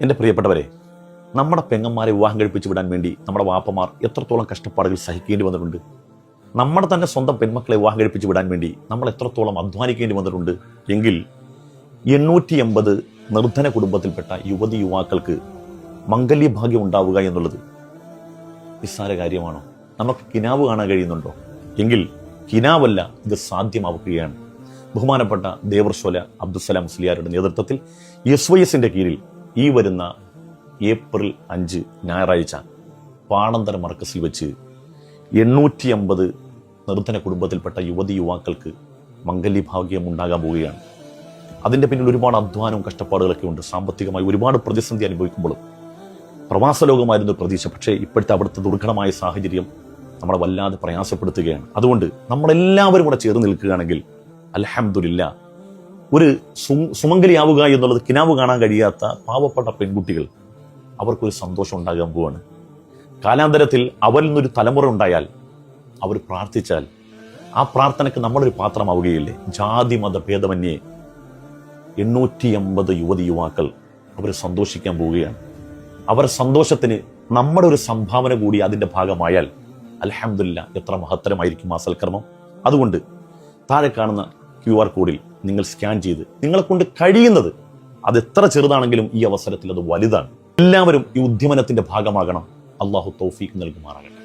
എൻ്റെ പ്രിയപ്പെട്ടവരെ, നമ്മുടെ പെങ്ങന്മാരെ വിവാഹം കഴിപ്പിച്ച് വിടാൻ വേണ്ടി നമ്മുടെ വാപ്പമാർ എത്രത്തോളം കഷ്ടപ്പാടുകൾ സഹിക്കേണ്ടി വന്നിട്ടുണ്ട്. നമ്മുടെ തന്നെ സ്വന്തം പെൺമക്കളെ വിവാഹം കഴിപ്പിച്ച് വിടാൻ വേണ്ടി നമ്മൾ എത്രത്തോളം അധ്വാനിക്കേണ്ടി വന്നിട്ടുണ്ട് എങ്കിൽ 880 നിർധന കുടുംബത്തിൽപ്പെട്ട യുവതി യുവാക്കൾക്ക് മംഗല്യഭാഗ്യം ഉണ്ടാവുക എന്നുള്ളത് നിസ്സാര കാര്യമാണോ? നമുക്ക് കിനാവ് കാണാൻ കഴിയുന്നുണ്ടോ? എങ്കിൽ കിനാവല്ല, ഇത് സാധ്യമാവുകയാണ്. ബഹുമാനപ്പെട്ട ദേവർശോല അബ്ദുസലാം മുസ്ലിയാരുടെ നേതൃത്വത്തിൽ SYSന്റെ കീഴിൽ ഈ വരുന്ന ഏപ്രിൽ 5 ഞായറാഴ്ച പാണന്തര മർക്കസിൽ വെച്ച് 850 നിർധന കുടുംബത്തിൽപ്പെട്ട യുവതി യുവാക്കൾക്ക് മംഗല്യഭാഗ്യം ഉണ്ടാകാൻ പോവുകയാണ്. അതിൻ്റെ പിന്നിൽ ഒരുപാട് അധ്വാനവും കഷ്ടപ്പാടുകളൊക്കെ ഉണ്ട്. സാമ്പത്തികമായി ഒരുപാട് പ്രതിസന്ധി അനുഭവിക്കുമ്പോഴും പ്രവാസ ലോകമായിരുന്നു പ്രതീക്ഷ. പക്ഷേ ഇപ്പോഴത്തെ അവിടുത്തെ ദുർഘടമായ സാഹചര്യം നമ്മളെ വല്ലാതെ പ്രയാസപ്പെടുത്തുകയാണ്. അതുകൊണ്ട് നമ്മളെല്ലാവരും കൂടെ ചേർന്ന് നിൽക്കുകയാണെങ്കിൽ അൽഹംദുലില്ലാ, ഒരു സുമംഗലിയാവുക എന്നുള്ളത് കിനാവ് കാണാൻ കഴിയാത്ത പാവപ്പെട്ട പെൺകുട്ടികൾ, അവർക്കൊരു സന്തോഷം ഉണ്ടാകാൻ പോവാണ്. കാലാന്തരത്തിൽ അവരിൽ നിന്നൊരു തലമുറ ഉണ്ടായാൽ, അവർ പ്രാർത്ഥിച്ചാൽ ആ പ്രാർത്ഥനയ്ക്ക് നമ്മളൊരു പാത്രമാവുകയില്ലേ? ജാതി മത ഭേദമന്യേ 850 യുവതി യുവാക്കൾ അവർ സന്തോഷിക്കാൻ പോവുകയാണ്. അവരുടെ സന്തോഷത്തിന് നമ്മുടെ ഒരു സംഭാവന കൂടി അതിൻ്റെ ഭാഗമായാൽ അൽഹംദുലില്ലാ, എത്ര മഹത്തരമായിരിക്കും ആ സൽക്കർമ്മം. അതുകൊണ്ട് താഴെ കാണുന്ന QR കോഡിൽ നിങ്ങൾ സ്കാൻ ചെയ്ത് നിങ്ങളെ കൊണ്ട് കഴിയുന്നത്, അത് എത്ര ചെറുതാണെങ്കിലും ഈ അവസരത്തിൽ അത് വലുതാണ്. എല്ലാവരും ഈ ഉദ്യമനത്തിന്റെ ഭാഗമാകണം. അള്ളാഹു തൗഫീഖ് നൽകുമാറാകട്ടെ.